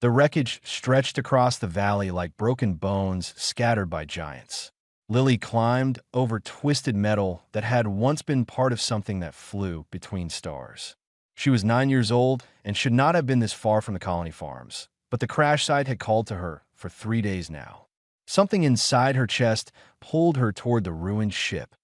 The wreckage stretched across the valley like broken bones scattered by giants. Lily climbed over twisted metal that had once been part of something that flew between stars. She was 9 years old and should not have been this far from the colony farms, but the crash site had called to her for 3 days now. Something inside her chest pulled her toward the ruined ship.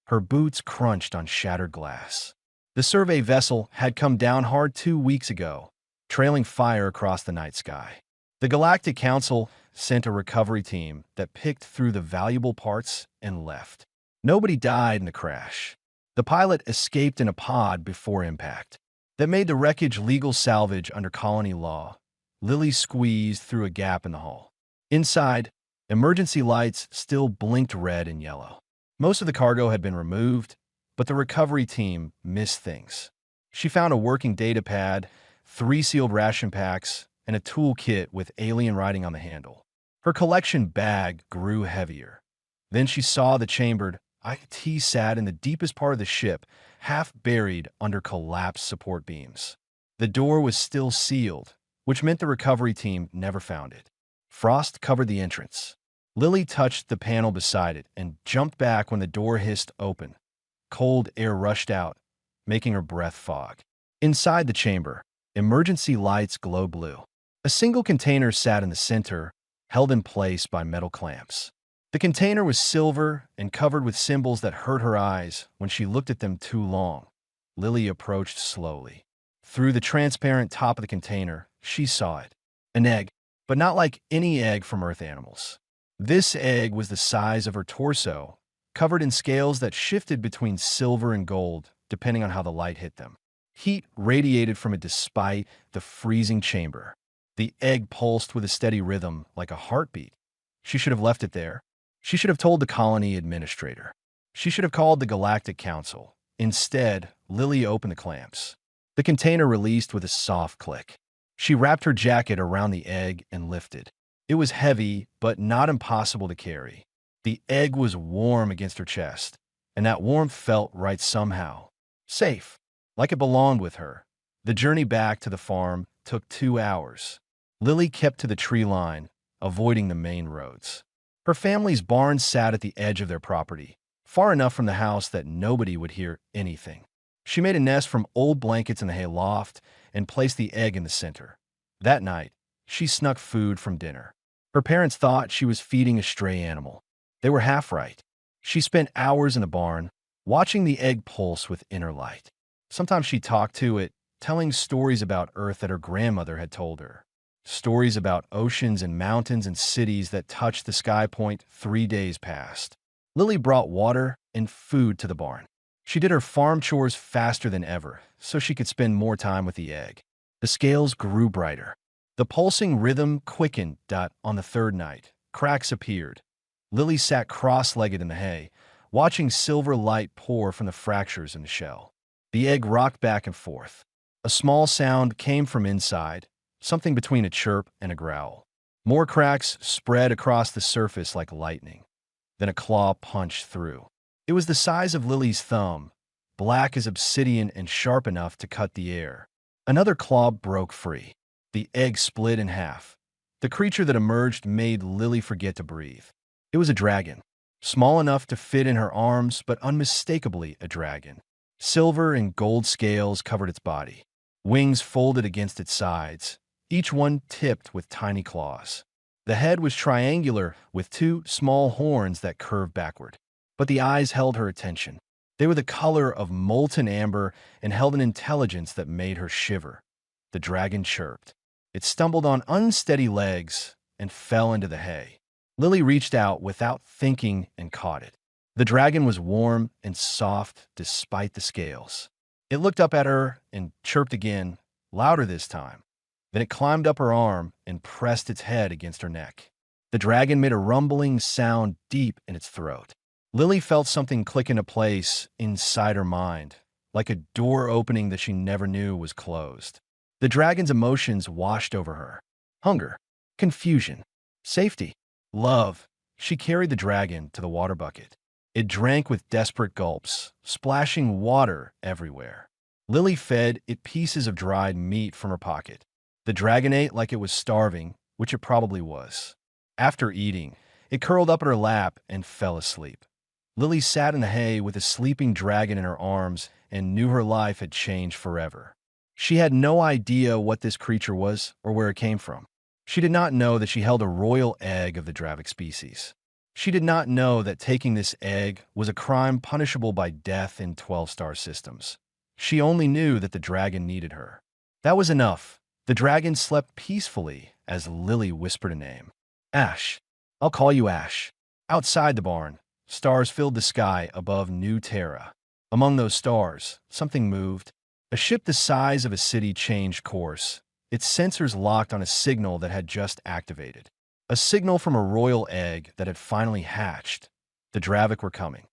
Her boots crunched on shattered glass. The survey vessel had come down hard 2 weeks ago, trailing fire across the night sky. The Galactic Council sent a recovery team that picked through the valuable parts and left. Nobody died in the crash. The pilot escaped in a pod before impact. That made the wreckage legal salvage under colony law. Lily squeezed through a gap in the hull. Inside, emergency lights still blinked red and yellow. Most of the cargo had been removed, but the recovery team missed things. She found a working data pad, 3 sealed ration packs, and a toolkit with alien writing on the handle. Her collection bag grew heavier. Then she saw the chambered IT sat in the deepest part of the ship, half buried under collapsed support beams. The door was still sealed, which meant the recovery team never found it. Frost covered the entrance. Lily touched the panel beside it and jumped back when the door hissed open. Cold air rushed out, making her breath fog. Inside the chamber, emergency lights glowed blue. A single container sat in the center, held in place by metal clamps. The container was silver and covered with symbols that hurt her eyes when she looked at them too long. Lily approached slowly. Through the transparent top of the container, she saw it. An egg, but not like any egg from Earth animals. This egg was the size of her torso, covered in scales that shifted between silver and gold, depending on how the light hit them. Heat radiated from it despite the freezing chamber. The egg pulsed with a steady rhythm, like a heartbeat. She should have left it there. She should have told the colony administrator. She should have called the Galactic Council. Instead, Lily opened the clamps. The container released with a soft click. She wrapped her jacket around the egg and lifted. It was heavy, but not impossible to carry. The egg was warm against her chest, and that warmth felt right somehow. Safe, like it belonged with her. The journey back to the farm took 2 hours. Lily kept to the tree line, avoiding the main roads. Her family's barn sat at the edge of their property, far enough from the house that nobody would hear anything. She made a nest from old blankets in the hay loft and placed the egg in the center. That night, she snuck food from dinner. Her parents thought she was feeding a stray animal. They were half right. She spent hours in the barn, watching the egg pulse with inner light. Sometimes she talked to it, telling stories about Earth that her grandmother had told her. Stories about oceans and mountains and cities that touched the sky point 3 days past. Lily brought water and food to the barn. She did her farm chores faster than ever, so she could spend more time with the egg. The scales grew brighter. The pulsing rhythm quickened. On the third night, cracks appeared. Lily sat cross-legged in the hay, watching silver light pour from the fractures in the shell. The egg rocked back and forth. A small sound came from inside, something between a chirp and a growl. More cracks spread across the surface like lightning. Then a claw punched through. It was the size of Lily's thumb, black as obsidian and sharp enough to cut the air. Another claw broke free. The egg split in half. The creature that emerged made Lily forget to breathe. It was a dragon, small enough to fit in her arms, but unmistakably a dragon. Silver and gold scales covered its body. Wings folded against its sides, each one tipped with tiny claws. The head was triangular with 2 small horns that curved backward. But the eyes held her attention. They were the color of molten amber and held an intelligence that made her shiver. The dragon chirped. It stumbled on unsteady legs and fell into the hay. Lily reached out without thinking and caught it. The dragon was warm and soft despite the scales. It looked up at her and chirped again, louder this time. Then it climbed up her arm and pressed its head against her neck. The dragon made a rumbling sound deep in its throat. Lily felt something click into place inside her mind, like a door opening that she never knew was closed. The dragon's emotions washed over her. Hunger, confusion, safety, love. She carried the dragon to the water bucket. It drank with desperate gulps, splashing water everywhere. Lily fed it pieces of dried meat from her pocket. The dragon ate like it was starving, which it probably was. After eating, it curled up in her lap and fell asleep. Lily sat in the hay with a sleeping dragon in her arms and knew her life had changed forever. She had no idea what this creature was or where it came from. She did not know that she held a royal egg of the Dravic species. She did not know that taking this egg was a crime punishable by death in 12-star systems. She only knew that the dragon needed her. That was enough. The dragon slept peacefully as Lily whispered a name. Ash. I'll call you Ash. Outside the barn, stars filled the sky above New Terra. Among those stars, something moved. A ship the size of a city changed course, its sensors locked on a signal that had just activated. A signal from a royal egg that had finally hatched. The Dravic were coming.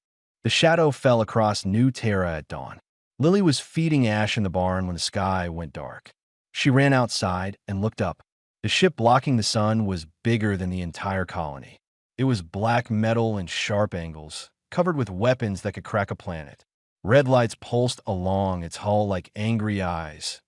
The shadow fell across New Terra at dawn. Lily was feeding Ash in the barn when the sky went dark. She ran outside and looked up. The ship blocking the sun was bigger than the entire colony. It was black metal and sharp angles, covered with weapons that could crack a planet. Red lights pulsed along its hull like angry eyes.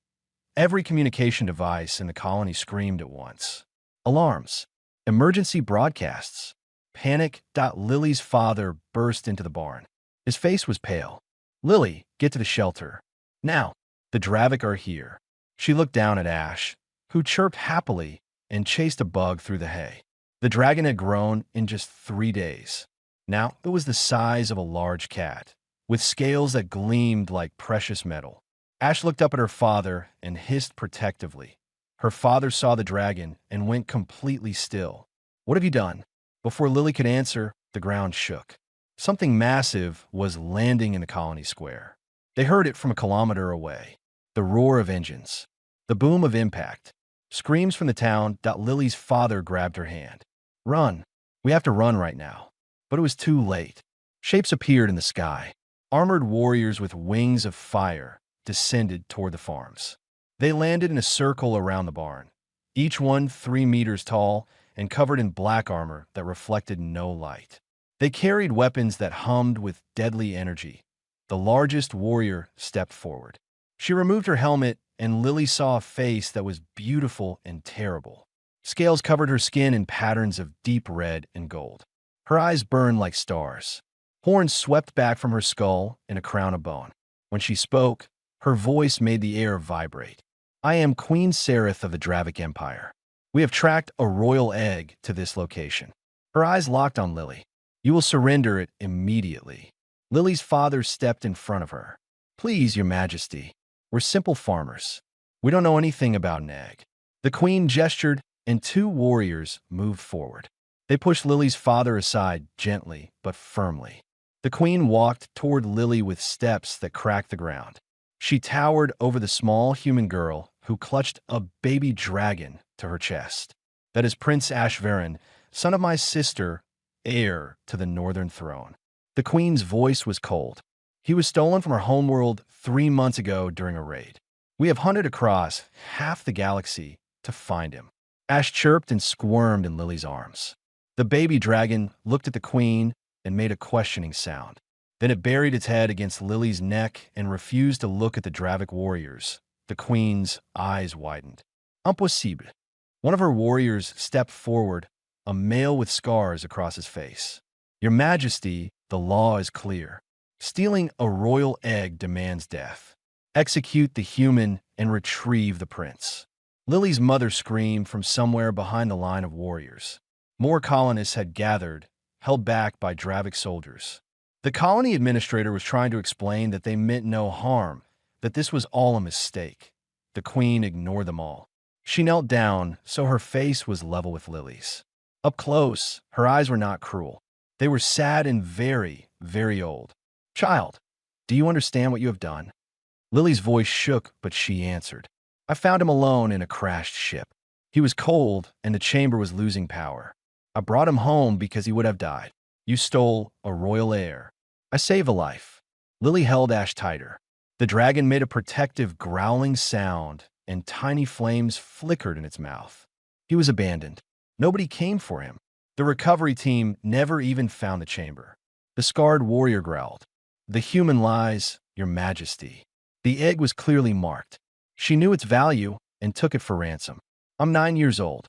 Every communication device in the colony screamed at once. Alarms. Emergency broadcasts. Panic. Lily's father burst into the barn. His face was pale. Lily, get to the shelter. Now. The Dravic are here. She looked down at Ash, who chirped happily and chased a bug through the hay. The dragon had grown in just 3 days. Now it was the size of a large cat, with scales that gleamed like precious metal. Ash looked up at her father and hissed protectively. Her father saw the dragon and went completely still. What have you done? Before Lily could answer, the ground shook. Something massive was landing in the colony square. They heard it from a kilometer away. The roar of engines. The boom of impact. Screams from the town. Lily's father grabbed her hand. Run. We have to run right now. But it was too late. Shapes appeared in the sky. Armored warriors with wings of fire descended toward the farms. They landed in a circle around the barn, each one 3 meters tall and covered in black armor that reflected no light. They carried weapons that hummed with deadly energy. The largest warrior stepped forward. She removed her helmet, and Lily saw a face that was beautiful and terrible. Scales covered her skin in patterns of deep red and gold. Her eyes burned like stars. Horns swept back from her skull in a crown of bone. When she spoke, her voice made the air vibrate. I am Queen Sereth of the Dravic Empire. We have tracked a royal egg to this location. Her eyes locked on Lily. You will surrender it immediately. Lily's father stepped in front of her. Please, Your Majesty. We're simple farmers. We don't know anything about an egg. The queen gestured, and 2 warriors moved forward. They pushed Lily's father aside gently but firmly. The queen walked toward Lily with steps that cracked the ground. She towered over the small human girl who clutched a baby dragon to her chest. That is Prince Ashvaran, son of my sister, heir to the northern throne. The queen's voice was cold. He was stolen from our homeworld 3 months ago during a raid. We have hunted across half the galaxy to find him. Ash chirped and squirmed in Lily's arms. The baby dragon looked at the queen and made a questioning sound. Then it buried its head against Lily's neck and refused to look at the Dravic warriors. The queen's eyes widened. Impossible. One of her warriors stepped forward, a male with scars across his face. Your Majesty, the law is clear. Stealing a royal egg demands death. Execute the human and retrieve the prince. Lily's mother screamed from somewhere behind the line of warriors. More colonists had gathered, held back by Dravic soldiers. The colony administrator was trying to explain that they meant no harm, that this was all a mistake. The queen ignored them all. She knelt down, so her face was level with Lily's. Up close, her eyes were not cruel. They were sad and very, very old. Child, do you understand what you have done? Lily's voice shook, but she answered. I found him alone in a crashed ship. He was cold, and the chamber was losing power. I brought him home because he would have died. You stole a royal heir. I saved a life. Lily held Ash tighter. The dragon made a protective growling sound, and tiny flames flickered in its mouth. He was abandoned. Nobody came for him. The recovery team never even found the chamber. The scarred warrior growled. The human lies, Your Majesty. The egg was clearly marked. She knew its value, and took it for ransom. I'm 9 years old.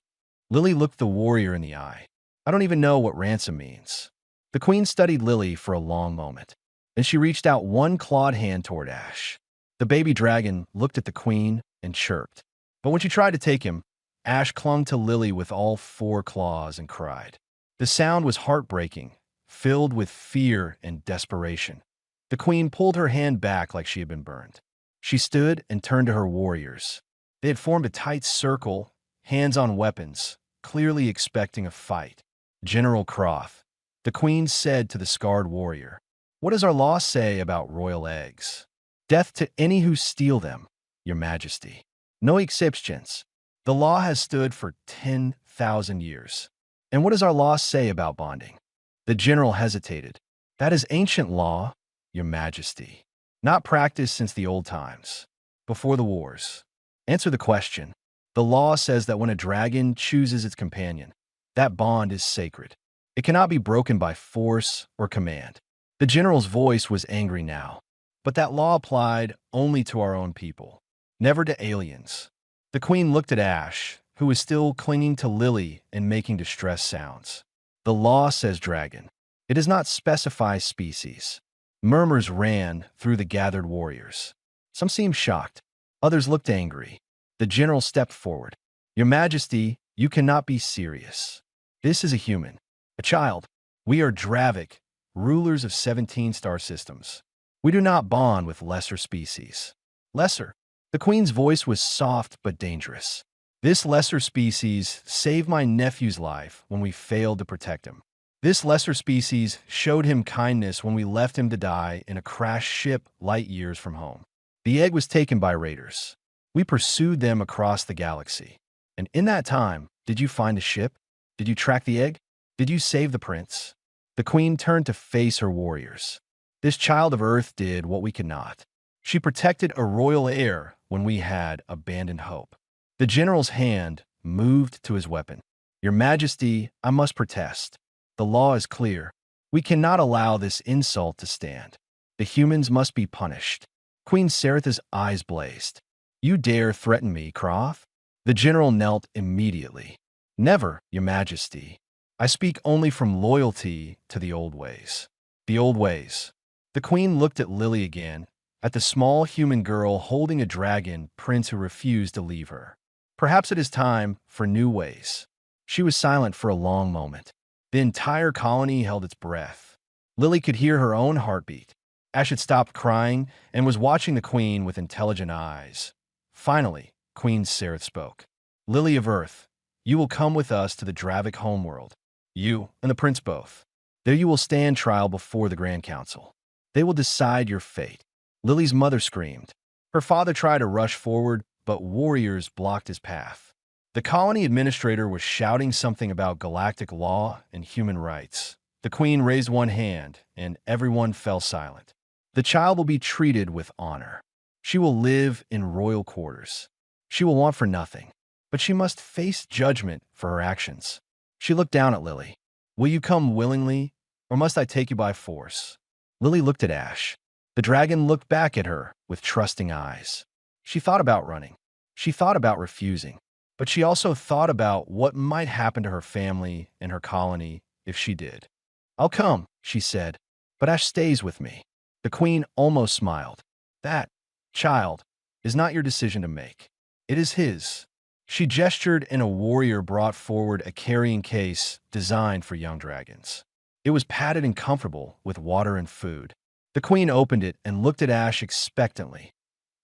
Lily looked the warrior in the eye. I don't even know what ransom means. The queen studied Lily for a long moment. Then she reached out one clawed hand toward Ash. The baby dragon looked at the queen and chirped. But when she tried to take him, Ash clung to Lily with all four claws and cried. The sound was heartbreaking, filled with fear and desperation. The queen pulled her hand back like she had been burned. She stood and turned to her warriors. They had formed a tight circle, hands on weapons, clearly expecting a fight. General Croft, the queen said to the scarred warrior, "What does our law say about royal eggs? Death to any who steal them, your majesty. No exceptions. The law has stood for 10,000 years. And what does our law say about bonding?" The general hesitated. "That is ancient law, your majesty. Not practiced since the old times, before the wars. Answer the question. The law says that when a dragon chooses its companion, that bond is sacred. It cannot be broken by force or command." The general's voice was angry now. But that law applied only to our own people, never to aliens. The queen looked at Ash, who was still clinging to Lily and making distress sounds. "The law says dragon. It does not specify species." Murmurs ran through the gathered warriors. Some seemed shocked. Others looked angry. The general stepped forward. "Your Majesty, you cannot be serious. This is a human, a child. We are Dravik, rulers of 17 star systems. We do not bond with lesser species." Lesser. The queen's voice was soft but dangerous. "This lesser species saved my nephew's life when we failed to protect him. This lesser species showed him kindness when we left him to die in a crashed ship light years from home. The egg was taken by raiders. We pursued them across the galaxy. And in that time, did you find a ship? Did you track the egg? Did you save the prince?" The queen turned to face her warriors. "This child of Earth did what we could not. She protected a royal heir when we had abandoned hope." The general's hand moved to his weapon. "Your Majesty, I must protest. The law is clear. We cannot allow this insult to stand. The humans must be punished." Queen Saratha's eyes blazed. "You dare threaten me, Croft?" The general knelt immediately. "Never, Your Majesty. I speak only from loyalty to the old ways." The old ways. The queen looked at Lily again, at the small human girl holding a dragon prince who refused to leave her. "Perhaps it is time for new ways." She was silent for a long moment. The entire colony held its breath. Lily could hear her own heartbeat. Ash had stopped crying and was watching the queen with intelligent eyes. Finally, Queen Sarath spoke. "Lily of Earth, you will come with us to the Dravik homeworld. You and the prince both. There you will stand trial before the Grand Council. They will decide your fate." Lily's mother screamed. Her father tried to rush forward, but warriors blocked his path. The colony administrator was shouting something about galactic law and human rights. The queen raised one hand, and everyone fell silent. "The child will be treated with honor. She will live in royal quarters. She will want for nothing, but she must face judgment for her actions." She looked down at Lily. "Will you come willingly, or must I take you by force?" Lily looked at Ash. The dragon looked back at her with trusting eyes. She thought about running. She thought about refusing. But she also thought about what might happen to her family and her colony if she did. "I'll come," she said, "but Ash stays with me." The queen almost smiled. "That, child, is not your decision to make. It is his." She gestured, and a warrior brought forward a carrying case designed for young dragons. It was padded and comfortable with water and food. The queen opened it and looked at Ash expectantly.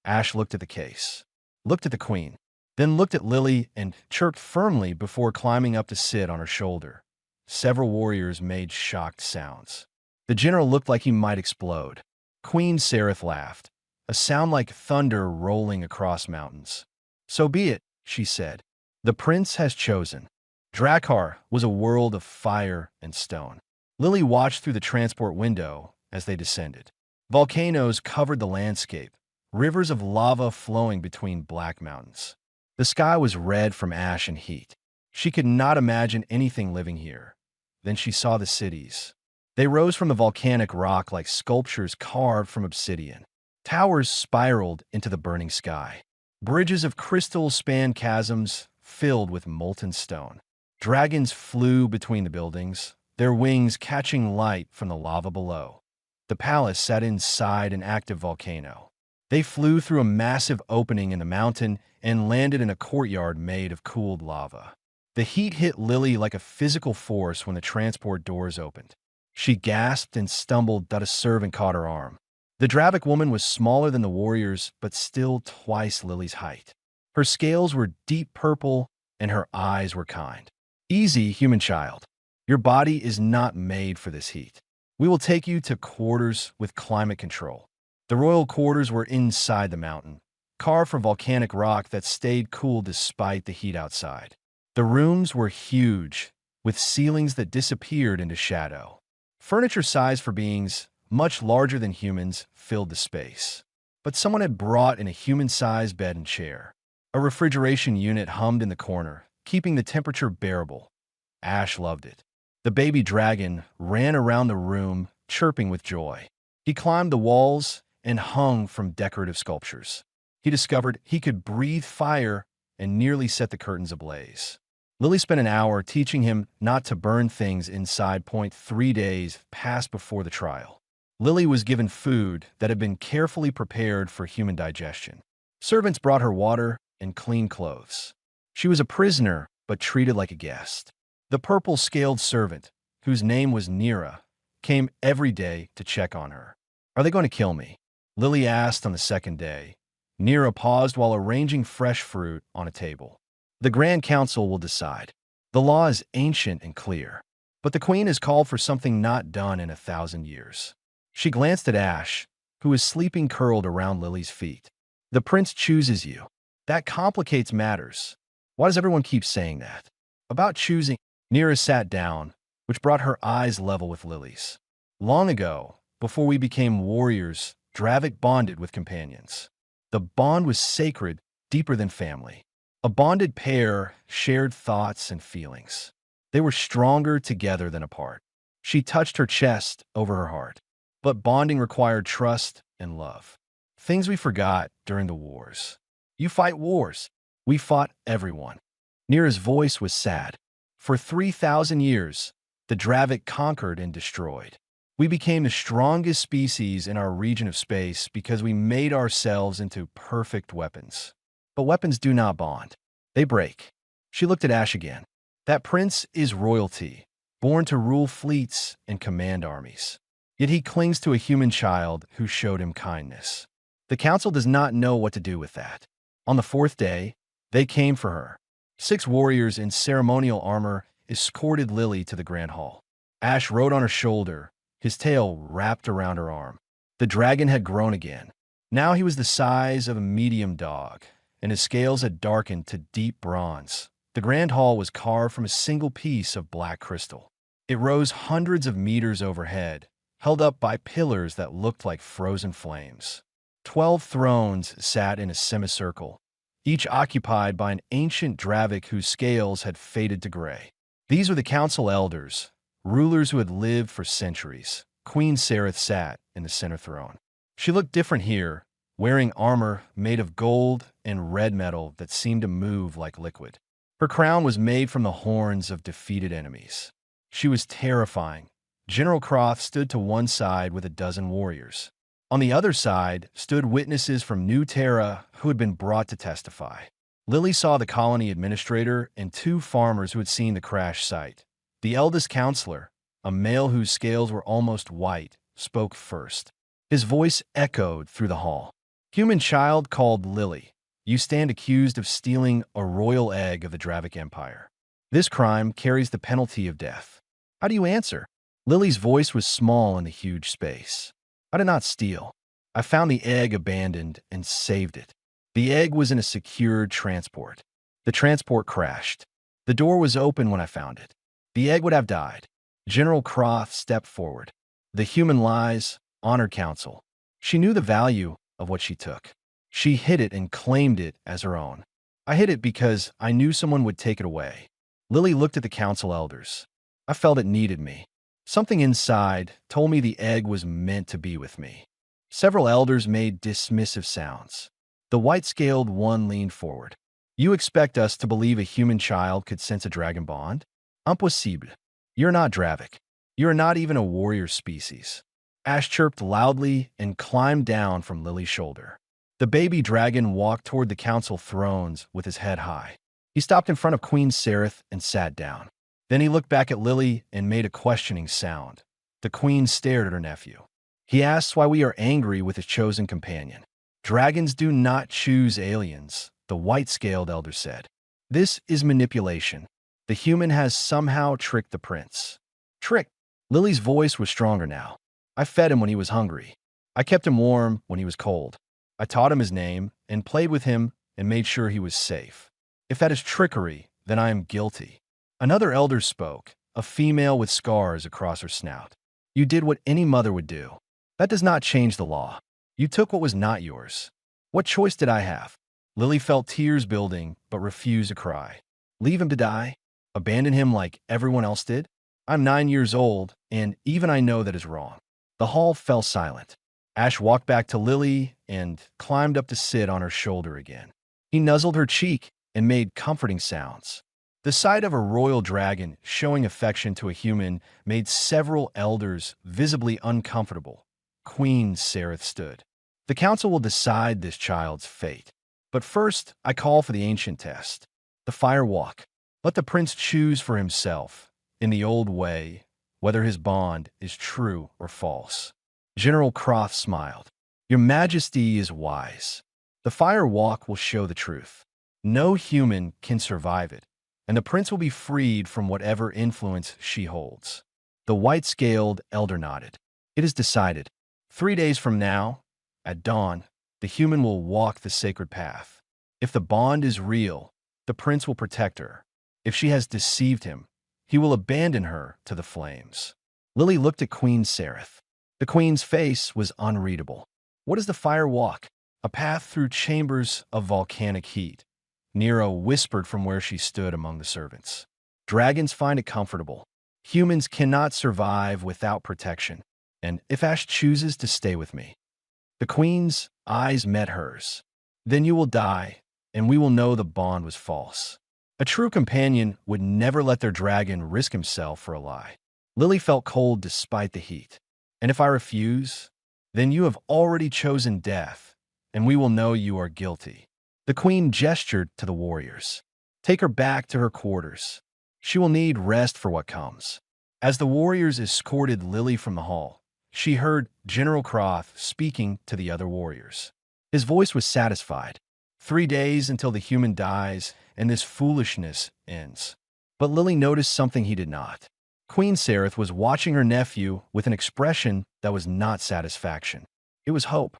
Ash looked at the case, looked at the queen, then looked at Lily and chirped firmly before climbing up to sit on her shoulder. Several warriors made shocked sounds. The general looked like he might explode. Queen Sarath laughed, a sound like thunder rolling across mountains. "So be it," she said. "The prince has chosen." Drakkar was a world of fire and stone. Lily watched through the transport window as they descended. Volcanoes covered the landscape, rivers of lava flowing between black mountains. The sky was red from ash and heat. She could not imagine anything living here. Then she saw the cities. They rose from the volcanic rock like sculptures carved from obsidian. Towers spiraled into the burning sky. Bridges of crystal span chasms filled with molten stone. Dragons flew between the buildings, their wings catching light from the lava below. The palace sat inside an active volcano. They flew through a massive opening in the mountain and landed in a courtyard made of cooled lava. The heat hit Lily like a physical force when the transport doors opened. She gasped and stumbled that a servant caught her arm. The Dravik woman was smaller than the warriors, but still twice Lily's height. Her scales were deep purple, and her eyes were kind. "Easy, human child. Your body is not made for this heat. We will take you to quarters with climate control." The royal quarters were inside the mountain, carved from volcanic rock that stayed cool despite the heat outside. The rooms were huge, with ceilings that disappeared into shadow. Furniture size for beings much larger than humans filled the space. But someone had brought in a human-sized bed and chair. A refrigeration unit hummed in the corner, keeping the temperature bearable. Ash loved it. The baby dragon ran around the room, chirping with joy. He climbed the walls and hung from decorative sculptures. He discovered he could breathe fire and nearly set the curtains ablaze. Lily spent an hour teaching him not to burn things inside. 3 days passed before the trial. Lily was given food that had been carefully prepared for human digestion. Servants brought her water and clean clothes. She was a prisoner, but treated like a guest. The purple-scaled servant, whose name was Nira, came every day to check on her. "Are they going to kill me?" Lily asked on the second day. Nira paused while arranging fresh fruit on a table. "The Grand Council will decide. The law is ancient and clear, but the Queen has called for something not done in 1,000 years." She glanced at Ash, who was sleeping curled around Lily's feet. "The prince chooses you. That complicates matters. Why does everyone keep saying that?" "About choosing." Nira sat down, which brought her eyes level with Lily's. "Long ago, before we became warriors, Dravik bonded with companions. The bond was sacred, deeper than family. A bonded pair shared thoughts and feelings. They were stronger together than apart." She touched her chest over her heart. "But bonding required trust and love. Things we forgot during the wars. You fight wars. We fought everyone." Nira's voice was sad. "For 3,000 years, the Dravik conquered and destroyed. We became the strongest species in our region of space because we made ourselves into perfect weapons. But weapons do not bond. They break." She looked at Ash again. "That prince is royalty, born to rule fleets and command armies. Yet he clings to a human child who showed him kindness. The council does not know what to do with that." On the 4th day, they came for her. 6 warriors in ceremonial armor escorted Lily to the Grand Hall. Ash rode on her shoulder, his tail wrapped around her arm. The dragon had grown again. Now he was the size of a medium dog, and his scales had darkened to deep bronze. The Grand Hall was carved from a single piece of black crystal. It rose hundreds of meters overhead, held up by pillars that looked like frozen flames. 12 thrones sat in a semicircle, each occupied by an ancient Dravik whose scales had faded to gray. These were the council elders, rulers who had lived for centuries. Queen Sareth sat in the center throne. She looked different here, wearing armor made of gold and red metal that seemed to move like liquid. Her crown was made from the horns of defeated enemies. She was terrifying. General Croft stood to one side with a dozen warriors. On the other side stood witnesses from New Terra who had been brought to testify. Lily saw the colony administrator and 2 farmers who had seen the crash site. The eldest counselor, a male whose scales were almost white, spoke first. His voice echoed through the hall. "Human child called Lily, you stand accused of stealing a royal egg of the Dravik Empire. This crime carries the penalty of death. How do you answer?" Lily's voice was small in the huge space. "I did not steal. I found the egg abandoned and saved it. The egg was in a secured transport. The transport crashed. The door was open when I found it. The egg would have died." General Croft stepped forward. "The human lies, Honor Council." She knew the value of what she took. She hid it and claimed it as her own. "I hid it because I knew someone would take it away." Lily looked at the council elders. "I felt it needed me. Something inside told me the egg was meant to be with me." Several elders made dismissive sounds. The white-scaled one leaned forward. You expect us to believe a human child could sense a dragon bond? Impossible. You're not Dravik. You're not even a warrior species. Ash chirped loudly and climbed down from Lily's shoulder. The baby dragon walked toward the council thrones with his head high. He stopped in front of Queen Sereth and sat down. Then he looked back at Lily and made a questioning sound. The queen stared at her nephew. He asks why we are angry with his chosen companion. Dragons do not choose aliens, the white-scaled elder said. This is manipulation. The human has somehow tricked the prince. Tricked? Lily's voice was stronger now. I fed him when he was hungry. I kept him warm when he was cold. I taught him his name and played with him and made sure he was safe. If that is trickery, then I am guilty. Another elder spoke, a female with scars across her snout. You did what any mother would do. That does not change the law. You took what was not yours. What choice did I have? Lily felt tears building, but refused to cry. Leave him to die? Abandon him like everyone else did? I'm 9 years old, and even I know that is wrong. The hall fell silent. Ash walked back to Lily and climbed up to sit on her shoulder again. He nuzzled her cheek and made comforting sounds. The sight of a royal dragon showing affection to a human made several elders visibly uncomfortable. Queen Sereth stood. The council will decide this child's fate. But first, I call for the ancient test. The firewalk. Let the prince choose for himself, in the old way, whether his bond is true or false. General Croft smiled. Your Majesty is wise. The firewalk will show the truth. No human can survive it, and the prince will be freed from whatever influence she holds. The white-scaled elder nodded. It is decided. 3 days from now, at dawn, the human will walk the sacred path. If the bond is real, the prince will protect her. If she has deceived him, he will abandon her to the flames. Lily looked at Queen Sereth. The queen's face was unreadable. What is the firewalk? A path through chambers of volcanic heat. Nero whispered from where she stood among the servants. Dragons find it comfortable. Humans cannot survive without protection. And if Ash chooses to stay with me. The queen's eyes met hers. Then you will die, and we will know the bond was false. A true companion would never let their dragon risk himself for a lie. Lily felt cold despite the heat. And if I refuse, then you have already chosen death, and we will know you are guilty. The queen gestured to the warriors. Take her back to her quarters. She will need rest for what comes. As the warriors escorted Lily from the hall, she heard General Croft speaking to the other warriors. His voice was satisfied. 3 days until the human dies, and this foolishness ends. But Lily noticed something he did not. Queen Sereth was watching her nephew with an expression that was not satisfaction. It was hope.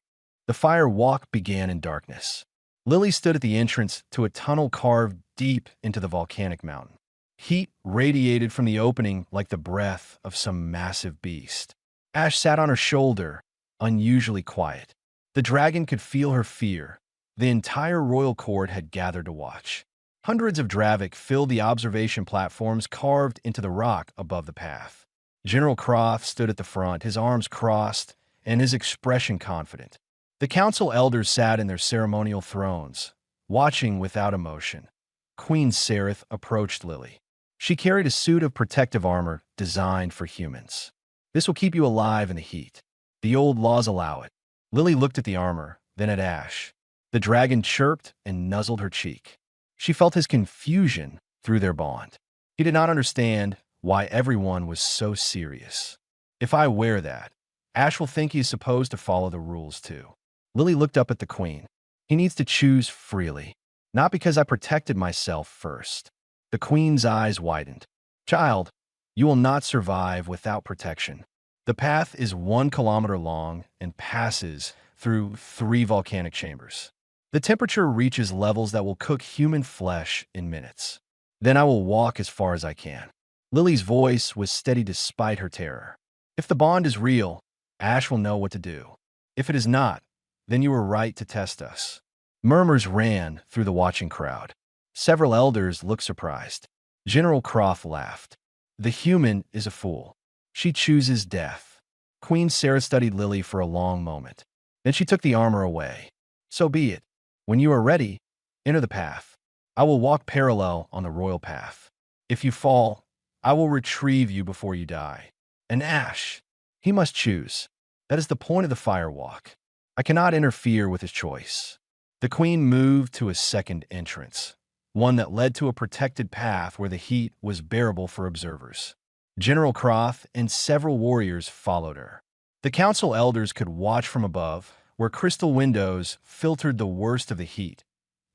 The fire walk began in darkness. Lily stood at the entrance to a tunnel carved deep into the volcanic mountain. Heat radiated from the opening like the breath of some massive beast. Ash sat on her shoulder, unusually quiet. The dragon could feel her fear. The entire royal court had gathered to watch. Hundreds of Dravik filled the observation platforms carved into the rock above the path. General Croft stood at the front, his arms crossed and his expression confident. The council elders sat in their ceremonial thrones, watching without emotion. Queen Sereth approached Lily. She carried a suit of protective armor designed for humans. This will keep you alive in the heat. The old laws allow it. Lily looked at the armor, then at Ash. The dragon chirped and nuzzled her cheek. She felt his confusion through their bond. He did not understand why everyone was so serious. If I wear that, Ash will think he is supposed to follow the rules too. Lily looked up at the queen. He needs to choose freely, not because I protected myself first. The queen's eyes widened. Child, you will not survive without protection. The path is 1 kilometer long and passes through 3 volcanic chambers. The temperature reaches levels that will cook human flesh in minutes. Then I will walk as far as I can. Lily's voice was steady despite her terror. If the bond is real, Ash will know what to do. If it is not, then you were right to test us. Murmurs ran through the watching crowd. Several elders looked surprised. General Croft laughed. The human is a fool. She chooses death. Queen Sereth studied Lily for a long moment. Then she took the armor away. So be it. When you are ready, enter the path. I will walk parallel on the royal path. If you fall, I will retrieve you before you die. And Ash, he must choose. That is the point of the firewalk. I cannot interfere with his choice. The queen moved to a second entrance, one that led to a protected path where the heat was bearable for observers. General Croth and several warriors followed her. The council elders could watch from above, where crystal windows filtered the worst of the heat.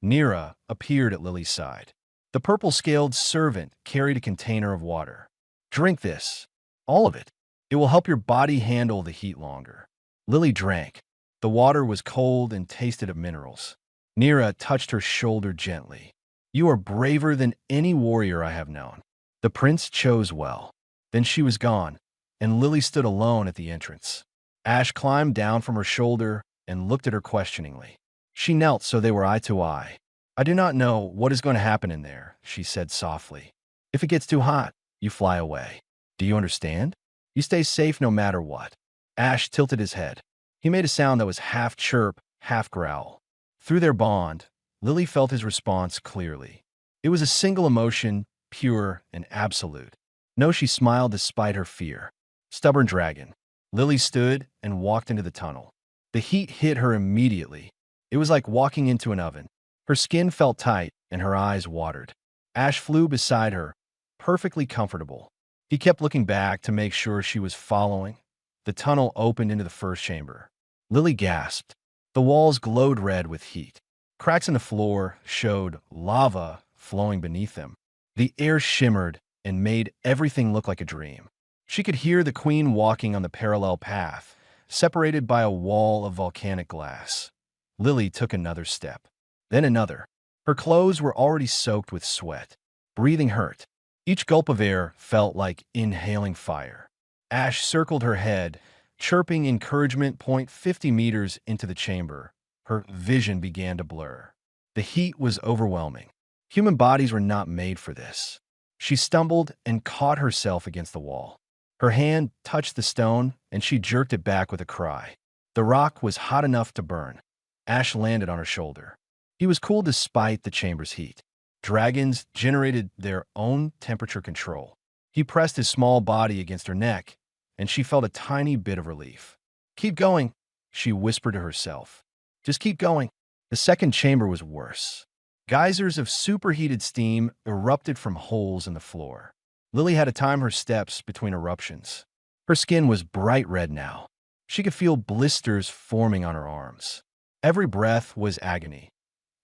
Nira appeared at Lily's side. The purple-scaled servant carried a container of water. Drink this. All of it. It will help your body handle the heat longer. Lily drank. The water was cold and tasted of minerals. Nira touched her shoulder gently. You are braver than any warrior I have known. The prince chose well. Then she was gone, and Lily stood alone at the entrance. Ash climbed down from her shoulder and looked at her questioningly. She knelt so they were eye to eye. I do not know what is going to happen in there, she said softly. If it gets too hot, you fly away. Do you understand? You stay safe no matter what. Ash tilted his head. He made a sound that was half chirp, half growl. Through their bond, Lily felt his response clearly. It was a single emotion, pure and absolute. No, she smiled despite her fear. Stubborn dragon. Lily stood and walked into the tunnel. The heat hit her immediately. It was like walking into an oven. Her skin felt tight and her eyes watered. Ash flew beside her, perfectly comfortable. He kept looking back to make sure she was following. The tunnel opened into the first chamber. Lily gasped. The walls glowed red with heat. Cracks in the floor showed lava flowing beneath them. The air shimmered and made everything look like a dream. She could hear the queen walking on the parallel path, separated by a wall of volcanic glass. Lily took another step, then another. Her clothes were already soaked with sweat. Breathing hurt. Each gulp of air felt like inhaling fire. Ash circled her head, chirping encouragement. 50 meters into the chamber, her vision began to blur. The heat was overwhelming. Human bodies were not made for this. She stumbled and caught herself against the wall. Her hand touched the stone, and she jerked it back with a cry. The rock was hot enough to burn. Ash landed on her shoulder. He was cool despite the chamber's heat. Dragons generated their own temperature control. He pressed his small body against her neck, and she felt a tiny bit of relief. Keep going, she whispered to herself. Just keep going. The second chamber was worse. Geysers of superheated steam erupted from holes in the floor. Lily had to time her steps between eruptions. Her skin was bright red now. She could feel blisters forming on her arms. Every breath was agony.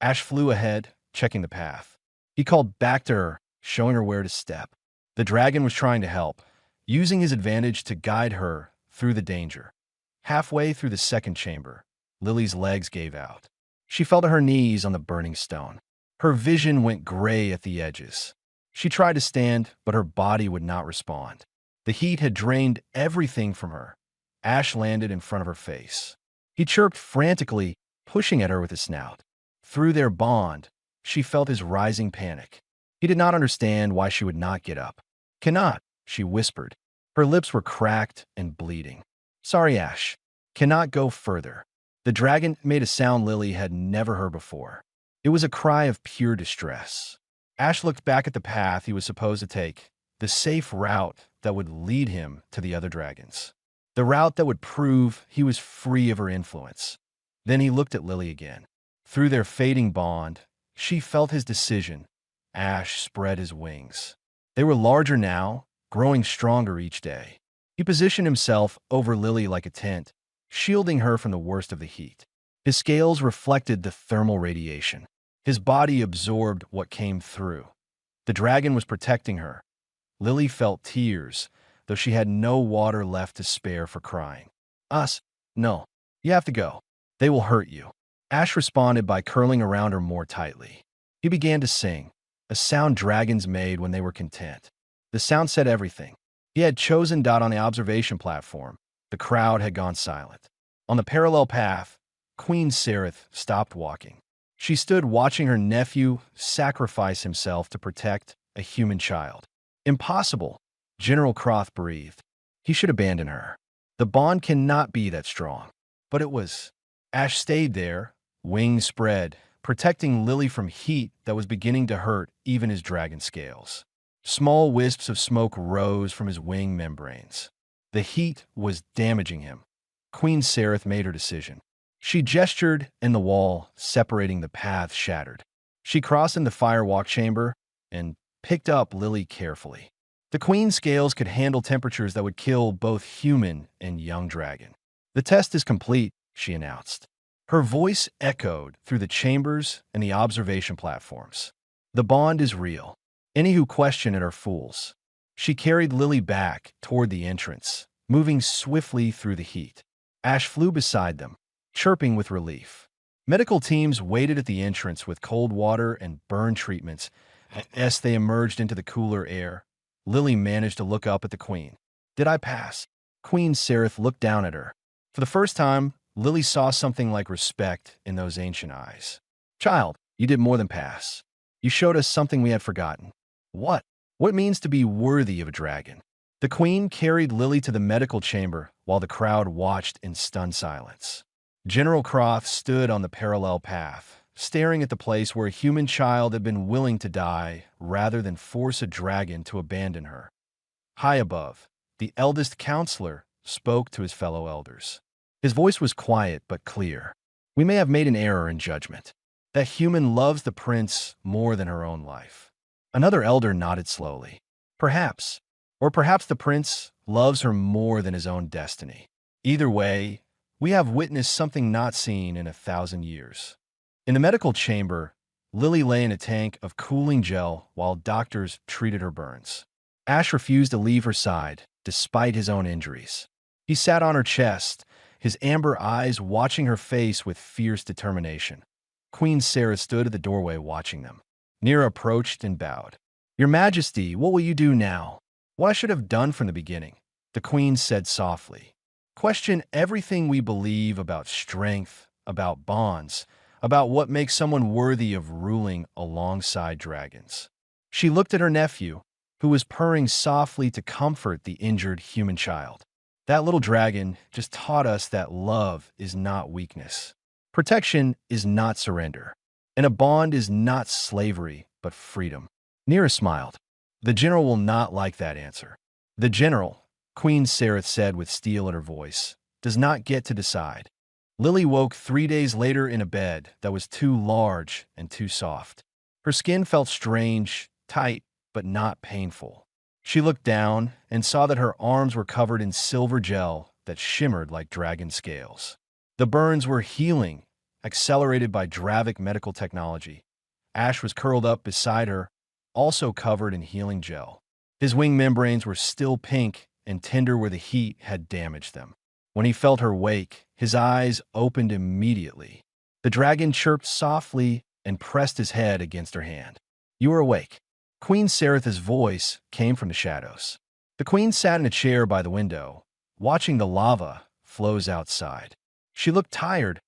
Ash flew ahead, checking the path. He called back to her, showing her where to step. The dragon was trying to help, using his advantage to guide her through the danger. Halfway through the second chamber, Lily's legs gave out. She fell to her knees on the burning stone. Her vision went gray at the edges. She tried to stand, but her body would not respond. The heat had drained everything from her. Ash landed in front of her face. He chirped frantically, pushing at her with his snout. Through their bond, she felt his rising panic. He did not understand why she would not get up. Cannot, she whispered. Her lips were cracked and bleeding. Sorry, Ash. Cannot go further. The dragon made a sound Lily had never heard before. It was a cry of pure distress. Ash looked back at the path he was supposed to take, the safe route that would lead him to the other dragons. The route that would prove he was free of her influence. Then he looked at Lily again. Through their fading bond, she felt his decision. Ash spread his wings. They were larger now, growing stronger each day. He positioned himself over Lily like a tent, shielding her from the worst of the heat. His scales reflected the thermal radiation. His body absorbed what came through. The dragon was protecting her. Lily felt tears, though she had no water left to spare for crying. Us? No. You have to go. They will hurt you. Ash responded by curling around her more tightly. He began to sing, a sound dragons made when they were content. The sound said everything. He had chosen Dot on the observation platform. The crowd had gone silent. On the parallel path, Queen Sereth stopped walking. She stood watching her nephew sacrifice himself to protect a human child. Impossible, General Croth breathed. He should abandon her. The bond cannot be that strong. But it was. Ash stayed there, wings spread, protecting Lily from heat that was beginning to hurt even his dragon scales. Small wisps of smoke rose from his wing membranes. The heat was damaging him. Queen Sereth made her decision. She gestured, and the wall separating the path shattered. She crossed in the firewalk chamber and picked up Lily carefully. The queen's scales could handle temperatures that would kill both human and young dragon. "The test is complete," she announced. Her voice echoed through the chambers and the observation platforms. "The bond is real. Any who question it are fools." She carried Lily back toward the entrance, moving swiftly through the heat. Ash flew beside them, chirping with relief. Medical teams waited at the entrance with cold water and burn treatments. As they emerged into the cooler air, Lily managed to look up at the queen. "Did I pass?" Queen Sereth looked down at her. For the first time, Lily saw something like respect in those ancient eyes. "Child, you did more than pass. You showed us something we had forgotten." "What?" "What it means to be worthy of a dragon." The queen carried Lily to the medical chamber while the crowd watched in stunned silence. General Croft stood on the parallel path, staring at the place where a human child had been willing to die rather than force a dragon to abandon her. High above, the eldest counselor spoke to his fellow elders. His voice was quiet but clear. "We may have made an error in judgment. That human loves the prince more than her own life." Another elder nodded slowly. "Perhaps. Or perhaps the prince loves her more than his own destiny. Either way, we have witnessed something not seen in 1,000 years." In the medical chamber, Lily lay in a tank of cooling gel while doctors treated her burns. Ash refused to leave her side, despite his own injuries. He sat on her chest, his amber eyes watching her face with fierce determination. Queen Sereth stood at the doorway watching them. Nira approached and bowed. "Your Majesty, what will you do now?" "What I should have done from the beginning," the queen said softly. "Question everything we believe about strength, about bonds, about what makes someone worthy of ruling alongside dragons." She looked at her nephew, who was purring softly to comfort the injured human child. "That little dragon just taught us that love is not weakness. Protection is not surrender. And a bond is not slavery, but freedom." Nira smiled. "The general will not like that answer." "The general," Queen Sereth said with steel in her voice, "does not get to decide." Lily woke 3 days later in a bed that was too large and too soft. Her skin felt strange, tight, but not painful. She looked down and saw that her arms were covered in silver gel that shimmered like dragon scales. The burns were healing, accelerated by Dravic medical technology. Ash was curled up beside her, also covered in healing gel. His wing membranes were still pink and tender where the heat had damaged them. When he felt her wake, his eyes opened immediately. The dragon chirped softly and pressed his head against her hand. "You are awake." Queen Sereth's voice came from the shadows. The queen sat in a chair by the window, watching the lava flows outside. She looked tired.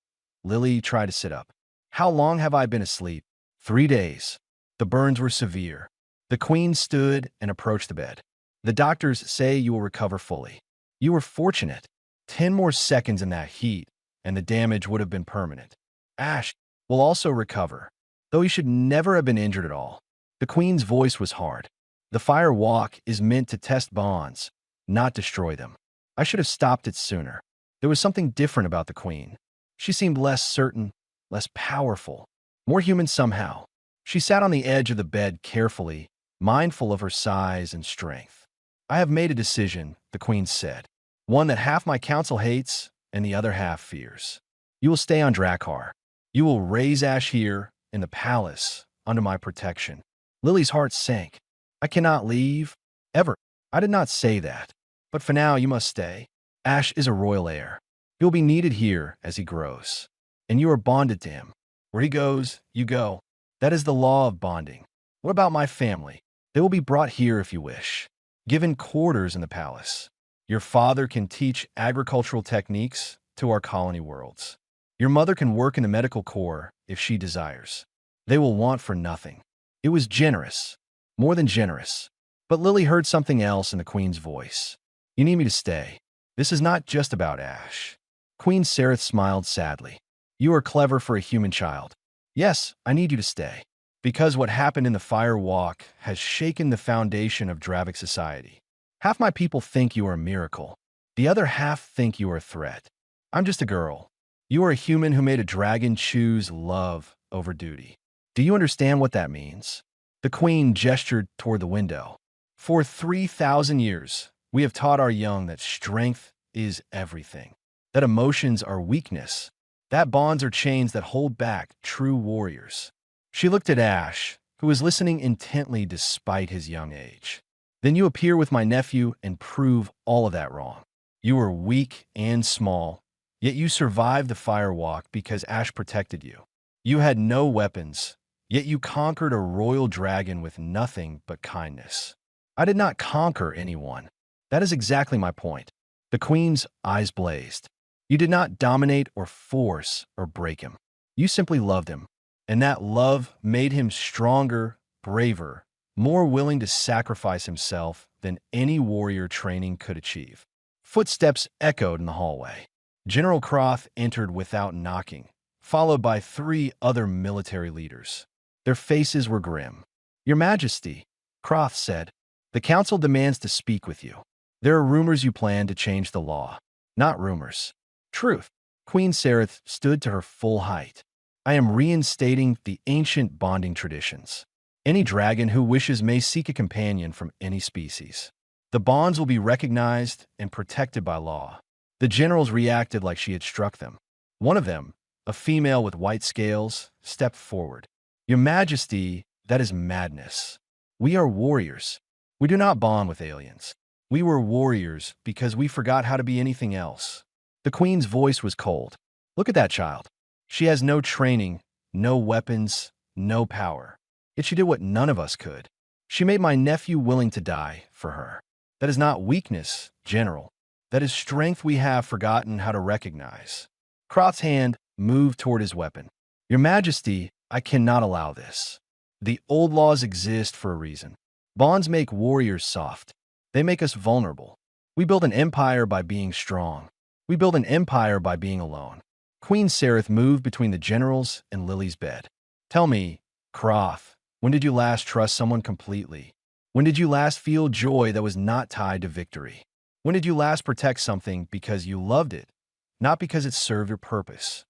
Lily tried to sit up. "How long have I been asleep?" 3 days. The burns were severe. The queen stood and approached the bed. "The doctors say you will recover fully." "You were fortunate. 10 more seconds in that heat, and the damage would have been permanent." "Ash will also recover, though he should never have been injured at all." The queen's voice was hard. "The firewalk is meant to test bonds, not destroy them. I should have stopped it sooner." There was something different about the queen. She seemed less certain, less powerful, more human somehow. She sat on the edge of the bed carefully, mindful of her size and strength. "I have made a decision," the queen said. "One that half my council hates and the other half fears. You will stay on Drakkar. You will raise Ash here, in the palace, under my protection." Lily's heart sank. "I cannot leave, ever." "I did not say that. But for now, you must stay. Ash is a royal heir. He will be needed here as he grows. And you are bonded to him. Where he goes, you go. That is the law of bonding. What about my family? They will be brought here if you wish. Given quarters in the palace. Your father can teach agricultural techniques to our colony worlds. Your mother can work in the medical corps if she desires. They will want for nothing." It was generous, more than generous. But Lily heard something else in the queen's voice. "You need me to stay. This is not just about Ash." Queen Sereth smiled sadly. "You are clever for a human child. Yes, I need you to stay. Because what happened in the firewalk has shaken the foundation of Dravik society. Half my people think you are a miracle. The other half think you are a threat. I'm just a girl. You are a human who made a dragon choose love over duty. Do you understand what that means? The queen gestured toward the window. For 3,000 years, we have taught our young that strength is everything, that emotions are weakness, that bonds are chains that hold back true warriors. She looked at Ash, who was listening intently despite his young age. Then you appear with my nephew and prove all of that wrong. You are weak and small, yet you survived the firewalk because Ash protected you. You had no weapons, yet you conquered a royal dragon with nothing but kindness. I did not conquer anyone. That is exactly my point. The queen's eyes blazed. You did not dominate or force or break him. You simply loved him. And that love made him stronger, braver, more willing to sacrifice himself than any warrior training could achieve. Footsteps echoed in the hallway. General Croth entered without knocking, followed by 3 other military leaders. Their faces were grim. Your Majesty, Croth said, the council demands to speak with you. There are rumors you plan to change the law. Not rumors. Truth. Queen Sereth stood to her full height. I am reinstating the ancient bonding traditions. Any dragon who wishes may seek a companion from any species. The bonds will be recognized and protected by law. The generals reacted like she had struck them. One of them, a female with white scales, stepped forward. Your Majesty, that is madness. We are warriors. We do not bond with aliens. We were warriors because we forgot how to be anything else. The queen's voice was cold. Look at that child. She has no training, no weapons, no power. Yet she did what none of us could. She made my nephew willing to die for her. That is not weakness, General. That is strength we have forgotten how to recognize. Croth's hand moved toward his weapon. Your Majesty, I cannot allow this. The old laws exist for a reason. Bonds make warriors soft. They make us vulnerable. We build an empire by being strong. We build an empire by being alone. Queen Sereth moved between the generals and Lily's bed. Tell me, Croth, when did you last trust someone completely? When did you last feel joy that was not tied to victory? When did you last protect something because you loved it, not because it served your purpose?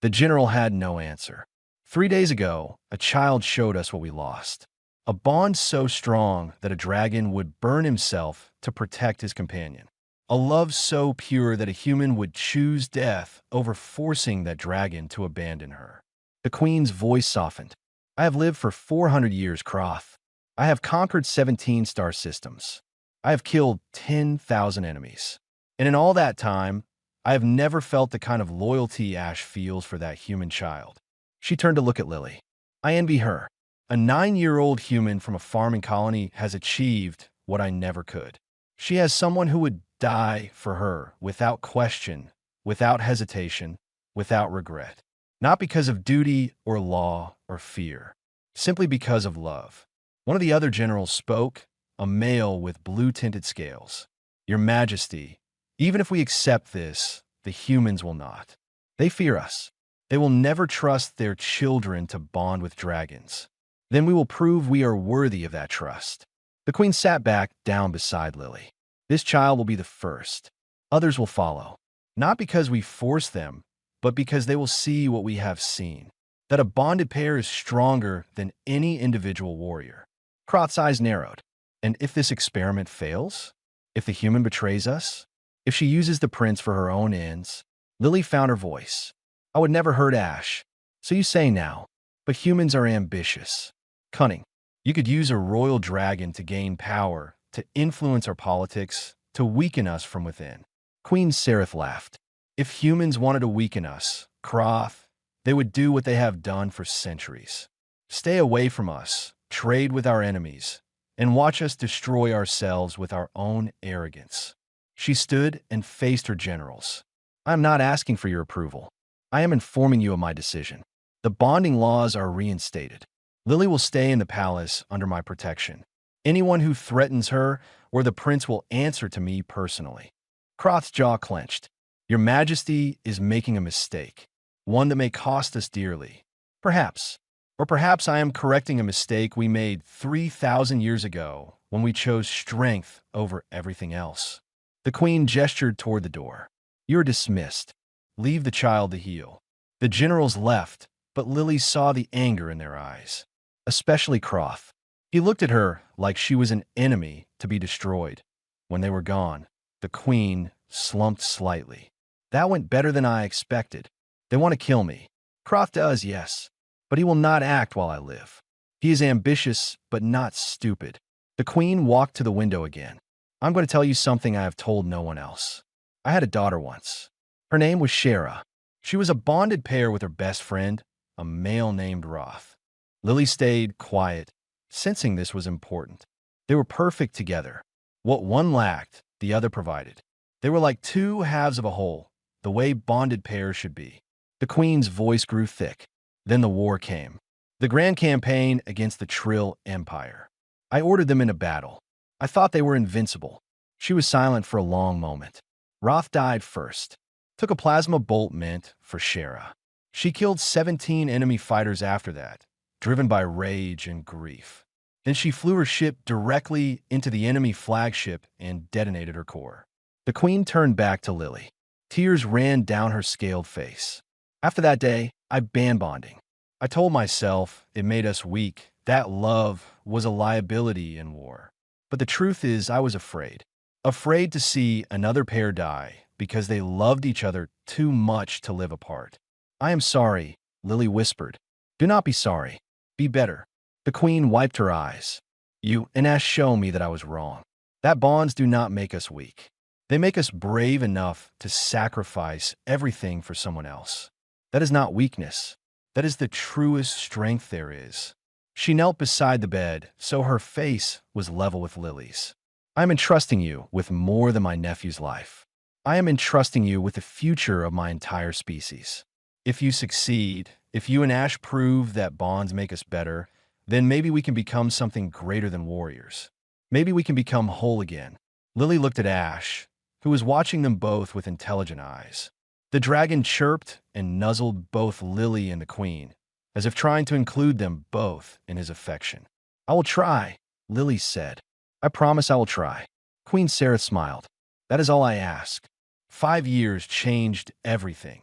The general had no answer. 3 days ago, a child showed us what we lost. A bond so strong that a dragon would burn himself to protect his companion. A love so pure that a human would choose death over forcing that dragon to abandon her. The queen's voice softened. I have lived for 400 years, Croth. I have conquered 17 star systems. I have killed 10,000 enemies. And in all that time, I have never felt the kind of loyalty Ash feels for that human child. She turned to look at Lily. I envy her. A 9-year-old human from a farming colony has achieved what I never could. She has someone who would die for her without question, without hesitation, without regret. Not because of duty or law or fear, simply because of love. One of the other generals spoke, a male with blue-tinted scales. Your Majesty, even if we accept this, the humans will not. They fear us. They will never trust their children to bond with dragons. Then we will prove we are worthy of that trust. The queen sat back down beside Lily. This child will be the first. Others will follow. Not because we force them, but because they will see what we have seen. That a bonded pair is stronger than any individual warrior. Croth's eyes narrowed. And if this experiment fails? If the human betrays us? If she uses the prince for her own ends? Lily found her voice. I would never hurt Ash. So you say now. But humans are ambitious. Cunning. You could use a royal dragon to gain power, to influence our politics, to weaken us from within. Queen Sereth laughed. If humans wanted to weaken us, Croth, they would do what they have done for centuries. Stay away from us, trade with our enemies, and watch us destroy ourselves with our own arrogance. She stood and faced her generals. I am not asking for your approval. I am informing you of my decision. The bonding laws are reinstated. Lily will stay in the palace under my protection. Anyone who threatens her or the prince will answer to me personally. Croth's jaw clenched. Your Majesty is making a mistake, one that may cost us dearly. Perhaps. Or perhaps I am correcting a mistake we made 3,000 years ago when we chose strength over everything else. The queen gestured toward the door. You're dismissed. Leave the child to heal. The generals left, but Lily saw the anger in their eyes. Especially Croth. He looked at her like she was an enemy to be destroyed. When they were gone, the queen slumped slightly. That went better than I expected. They want to kill me. Croft does, yes. But he will not act while I live. He is ambitious, but not stupid. The queen walked to the window again. I'm going to tell you something I have told no one else. I had a daughter once. Her name was Shara. She was a bonded pair with her best friend, a male named Roth. Lily stayed quiet, sensing this was important. They were perfect together. What one lacked, the other provided. They were like two halves of a whole, the way bonded pairs should be. The queen's voice grew thick. Then the war came. The grand campaign against the Trill Empire. I ordered them into battle. I thought they were invincible. She was silent for a long moment. Roth died first. Took a plasma bolt meant for Shara. She killed 17 enemy fighters after that, driven by rage and grief. Then she flew her ship directly into the enemy flagship and detonated her core. The queen turned back to Lily. Tears ran down her scaled face. After that day, I banned bonding. I told myself it made us weak, that love was a liability in war. But the truth is I was afraid. Afraid to see another pair die because they loved each other too much to live apart. I am sorry, Lily whispered. Do not be sorry. Be better. The queen wiped her eyes. You and Ash show me that I was wrong. That bonds do not make us weak. They make us brave enough to sacrifice everything for someone else. That is not weakness. That is the truest strength there is. She knelt beside the bed, so her face was level with Lily's. I am entrusting you with more than my nephew's life. I am entrusting you with the future of my entire species. If you succeed, if you and Ash prove that bonds make us better, then maybe we can become something greater than warriors. Maybe we can become whole again. Lily looked at Ash, who was watching them both with intelligent eyes. The dragon chirped and nuzzled both Lily and the queen, as if trying to include them both in his affection. I will try, Lily said. I promise I will try. Queen Sarah smiled. That is all I ask. 5 years changed everything.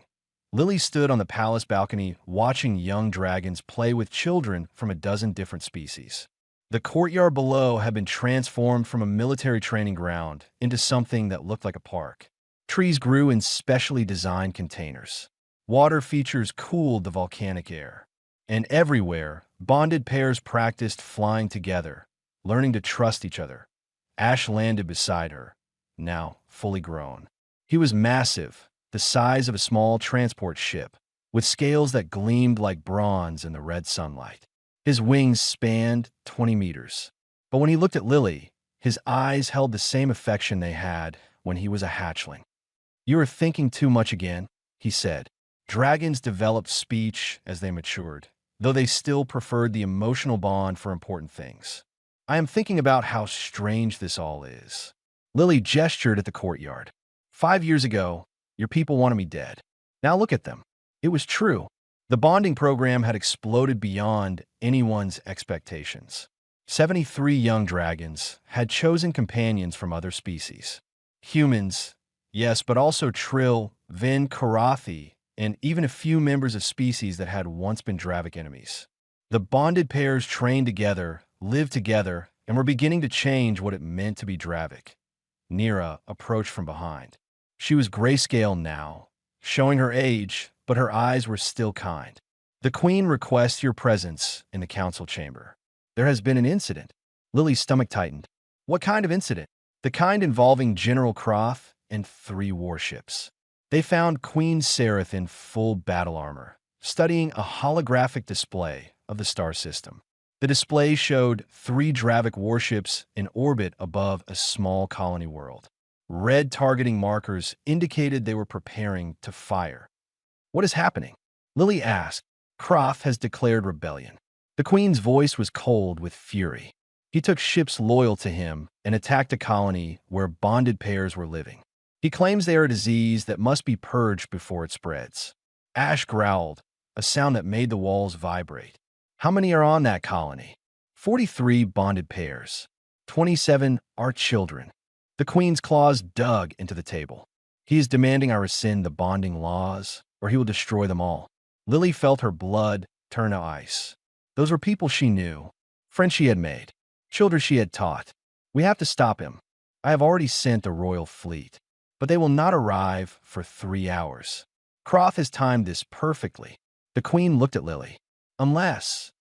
Lily stood on the palace balcony watching young dragons play with children from a dozen different species. The courtyard below had been transformed from a military training ground into something that looked like a park. Trees grew in specially designed containers. Water features cooled the volcanic air. And everywhere, bonded pairs practiced flying together, learning to trust each other. Ash landed beside her, now fully grown. He was massive, the size of a small transport ship, with scales that gleamed like bronze in the red sunlight. His wings spanned 20 meters. But when he looked at Lily, his eyes held the same affection they had when he was a hatchling. You are thinking too much again, he said. Dragons developed speech as they matured, though they still preferred the emotional bond for important things. I am thinking about how strange this all is. Lily gestured at the courtyard. 5 years ago, your people wanted me dead. Now look at them. It was true. The bonding program had exploded beyond anyone's expectations. 73 young dragons had chosen companions from other species. Humans, yes, but also Trill, Vin, Karathi, and even a few members of species that had once been Dravik enemies. The bonded pairs trained together, lived together, and were beginning to change what it meant to be Dravik. Nira approached from behind. She was grayscale now, showing her age, but her eyes were still kind. The queen requests your presence in the council chamber. There has been an incident. Lily's stomach tightened. What kind of incident? The kind involving General Croth and 3 warships. They found Queen Sereth in full battle armor, studying a holographic display of the star system. The display showed 3 Dravik warships in orbit above a small colony world. Red targeting markers indicated they were preparing to fire. What is happening? Lily asked. Croth has declared rebellion. The queen's voice was cold with fury. He took ships loyal to him and attacked a colony where bonded pairs were living. He claims they are a disease that must be purged before it spreads. Ash growled. a sound that made the walls vibrate. How many are on that colony? 43 bonded pairs. 27 are children. The Queen's claws dug into the table. He is demanding I rescind the bonding laws, or he will destroy them all. Lily felt her blood turn to ice. Those were people she knew, friends she had made, children she had taught. We have to stop him. I have already sent a royal fleet, but they will not arrive for 3 hours. Croth has timed this perfectly. The Queen looked at Lily. Unless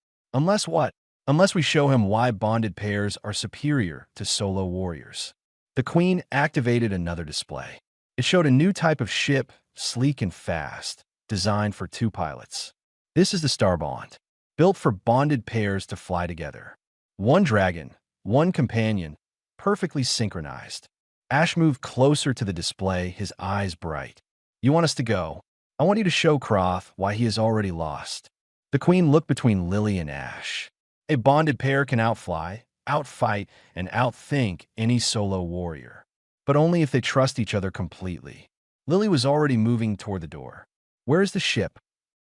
what? Unless we show him why bonded pairs are superior to solo warriors. The Queen activated another display. It showed a new type of ship, sleek and fast, designed for 2 pilots. This is the Starbond, built for bonded pairs to fly together. 1 dragon, 1 companion, perfectly synchronized. Ash moved closer to the display, his eyes bright. You want us to go? I want you to show Croth why he is already lost. The Queen looked between Lily and Ash. A bonded pair can outfly, outfight, and outthink any solo warrior, but only if they trust each other completely. Lily was already moving toward the door. Where is the ship?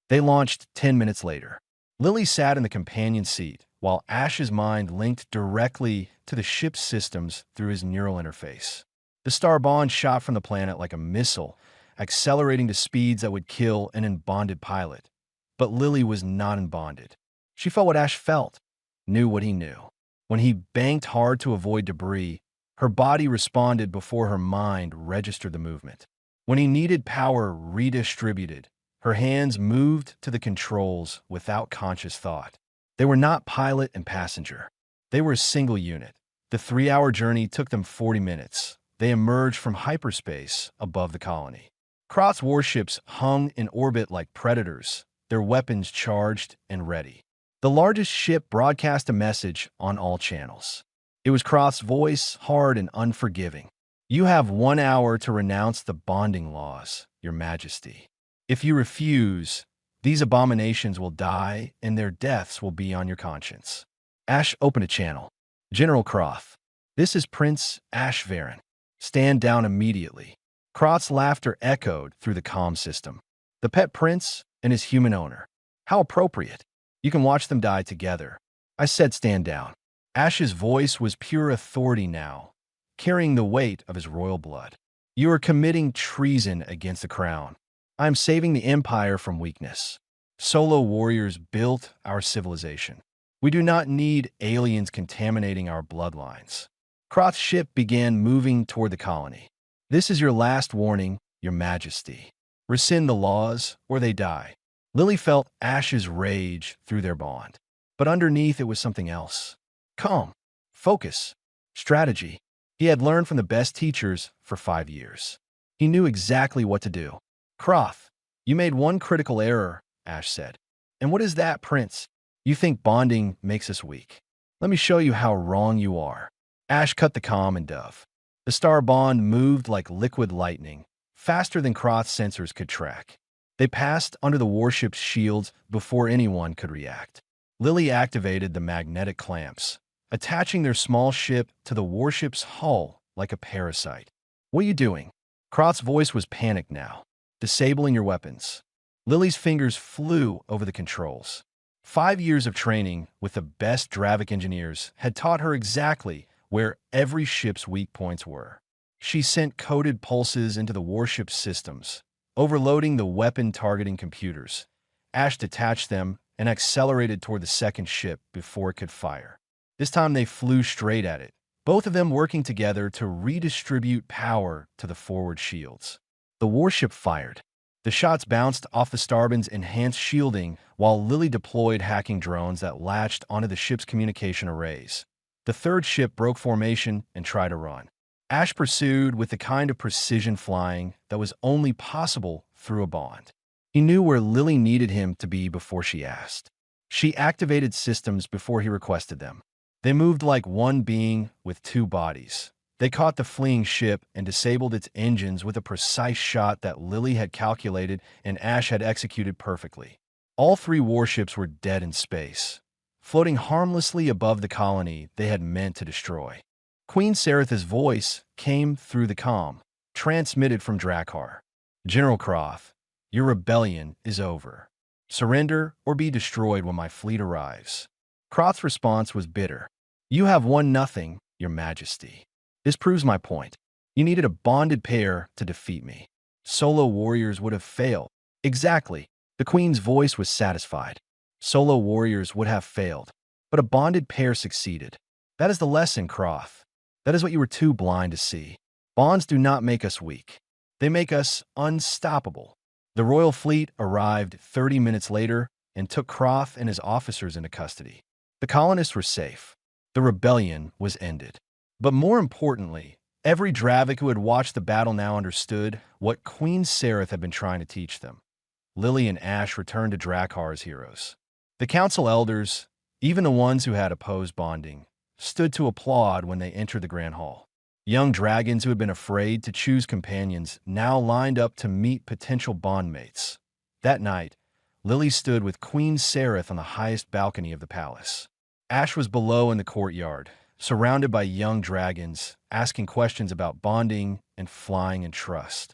They launched 10 minutes later. Lily sat in the companion seat, while Ash's mind linked directly to the ship's systems through his neural interface. The Starbond shot from the planet like a missile, accelerating to speeds that would kill an unbonded pilot. But Lily was not unbonded. She felt what Ash felt, knew what he knew. When he banked hard to avoid debris, her body responded before her mind registered the movement. When he needed power redistributed, her hands moved to the controls without conscious thought. They were not pilot and passenger. They were a single unit. The 3-hour journey took them 40 minutes. They emerged from hyperspace above the colony. Croth's warships hung in orbit like predators, their weapons charged and ready. The largest ship broadcast a message on all channels. It was Croth's voice, hard and unforgiving. You have 1 hour to renounce the bonding laws, Your Majesty. If you refuse, these abominations will die and their deaths will be on your conscience. Ash opened a channel. General Croth, this is Prince Ashvaron. Stand down immediately. Croth's laughter echoed through the comm system. The pet prince and his human owner. How appropriate. You can watch them die together. I said stand down. Ash's voice was pure authority now, carrying the weight of his royal blood. You are committing treason against the crown. I am saving the empire from weakness. Solo warriors built our civilization. We do not need aliens contaminating our bloodlines. Croth's ship began moving toward the colony. This is your last warning, Your Majesty. Rescind the laws, or they die. Lily felt Ash's rage through their bond. But underneath it was something else. Calm, focus, strategy. He had learned from the best teachers for 5 years. He knew exactly what to do. Croth, you made one critical error, Ash said. And what is that, Prince? You think bonding makes us weak. Let me show you how wrong you are. Ash cut the comm and dove. The Starbond moved like liquid lightning, faster than Croth's sensors could track. They passed under the warship's shields before anyone could react. Lily activated the magnetic clamps, attaching their small ship to the warship's hull like a parasite. What are you doing? Croth's voice was panicked now. Disabling your weapons. Lily's fingers flew over the controls. 5 years of training with the best Dravik engineers had taught her exactly where every ship's weak points were. She sent coded pulses into the warship's systems, overloading the weapon targeting computers. Ash detached them and accelerated toward the second ship before it could fire. This time they flew straight at it, both of them working together to redistribute power to the forward shields. The warship fired. The shots bounced off the Starbond's enhanced shielding while Lily deployed hacking drones that latched onto the ship's communication arrays. The third ship broke formation and tried to run. Ash pursued with the kind of precision flying that was only possible through a bond. He knew where Lily needed him to be before she asked. She activated systems before he requested them. They moved like one being with 2 bodies. They caught the fleeing ship and disabled its engines with a precise shot that Lily had calculated and Ash had executed perfectly. All 3 warships were dead in space, floating harmlessly above the colony they had meant to destroy. Queen Saratha's voice came through the comm, transmitted from Drakkar. General Croth, your rebellion is over. Surrender or be destroyed when my fleet arrives. Kroth's response was bitter. You have won nothing, your majesty. This proves my point. You needed a bonded pair to defeat me. Solo warriors would have failed. Exactly. The queen's voice was satisfied. Solo warriors would have failed, but a bonded pair succeeded. That is the lesson, Kroth. That is what you were too blind to see. Bonds do not make us weak. They make us unstoppable. The royal fleet arrived 30 minutes later and took Kroth and his officers into custody. The colonists were safe. The rebellion was ended. But more importantly, every Dravik who had watched the battle now understood what Queen Sereth had been trying to teach them. Lily and Ash returned to Drakhar's heroes. The council elders, even the ones who had opposed bonding, stood to applaud when they entered the Grand Hall. Young dragons who had been afraid to choose companions now lined up to meet potential bondmates. That night, Lily stood with Queen Sereth on the highest balcony of the palace. Ash was below in the courtyard, surrounded by young dragons, asking questions about bonding and flying and trust.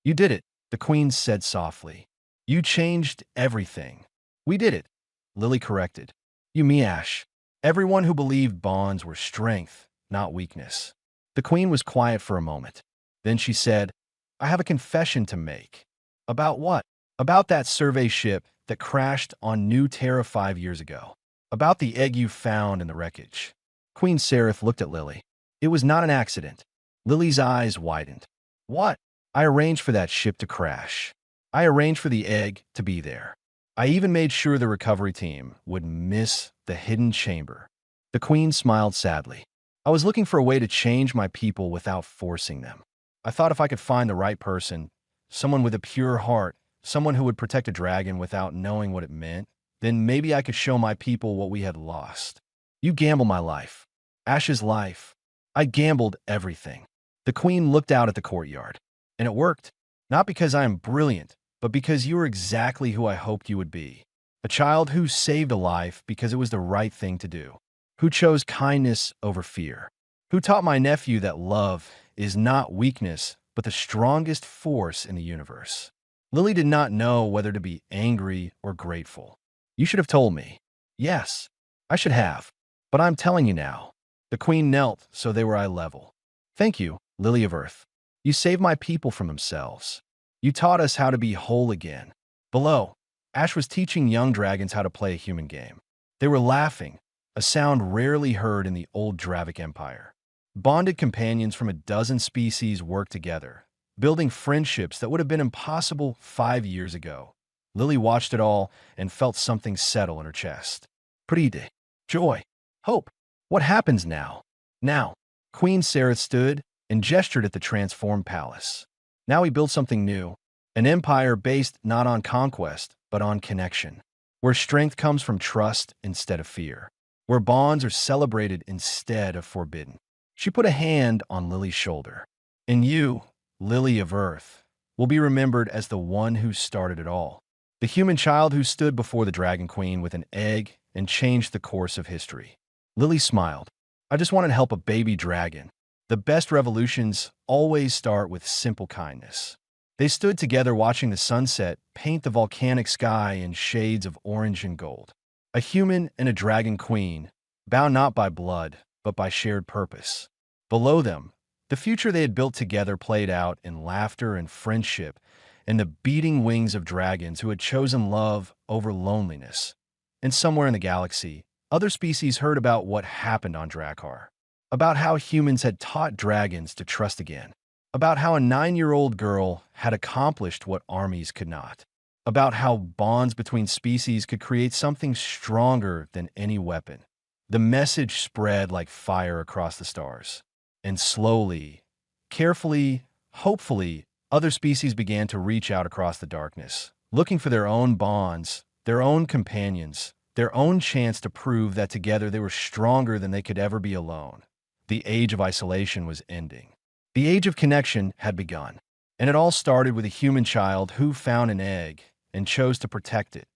You did it, the queen said softly. You changed everything. We did it, Lily corrected. You me, Ash. Everyone who believed bonds were strength, not weakness. The queen was quiet for a moment. Then she said, I have a confession to make. About what? About that survey ship that crashed on New Terra 5 years ago. About the egg you found in the wreckage. Queen Sereth looked at Lily. It was not an accident. Lily's eyes widened. What? I arranged for that ship to crash. I arranged for the egg to be there. I even made sure the recovery team would miss the hidden chamber. The queen smiled sadly. I was looking for a way to change my people without forcing them. I thought if I could find the right person, someone with a pure heart, someone who would protect a dragon without knowing what it meant, then maybe I could show my people what we had lost. You gambled my life. Ash's life. I gambled everything. The queen looked out at the courtyard. And it worked. Not because I am brilliant, but because you were exactly who I hoped you would be. A child who saved a life because it was the right thing to do. Who chose kindness over fear. Who taught my nephew that love is not weakness, but the strongest force in the universe. Lily did not know whether to be angry or grateful. You should have told me. Yes, I should have. But I'm telling you now. The queen knelt so they were eye level. Thank you, Lily of Earth. You saved my people from themselves. You taught us how to be whole again. Below, Ash was teaching young dragons how to play a human game. They were laughing, a sound rarely heard in the old Dravik Empire. Bonded companions from a dozen species worked together, building friendships that would have been impossible 5 years ago. Lily watched it all and felt something settle in her chest. Pride, joy, hope. What happens now? Now, Queen Sereth stood and gestured at the transformed palace. Now we build something new, an empire based not on conquest, but on connection, where strength comes from trust instead of fear, where bonds are celebrated instead of forbidden. She put a hand on Lily's shoulder. And you, Lily of Earth, will be remembered as the one who started it all. The human child who stood before the Dragon Queen with an egg and changed the course of history. Lily smiled. I just wanted to help a baby dragon. The best revolutions always start with simple kindness. They stood together watching the sunset paint the volcanic sky in shades of orange and gold. A human and a dragon queen, bound not by blood, but by shared purpose. Below them, the future they had built together played out in laughter and friendship and the beating wings of dragons who had chosen love over loneliness. And somewhere in the galaxy, other species heard about what happened on Drakkar, about how humans had taught dragons to trust again, about how a 9-year-old girl had accomplished what armies could not, about how bonds between species could create something stronger than any weapon. The message spread like fire across the stars. And slowly, carefully, hopefully, other species began to reach out across the darkness, looking for their own bonds, their own companions, their own chance to prove that together they were stronger than they could ever be alone. The age of isolation was ending. The age of connection had begun. And it all started with a human child who found an egg and chose to protect it,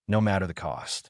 no matter the cost.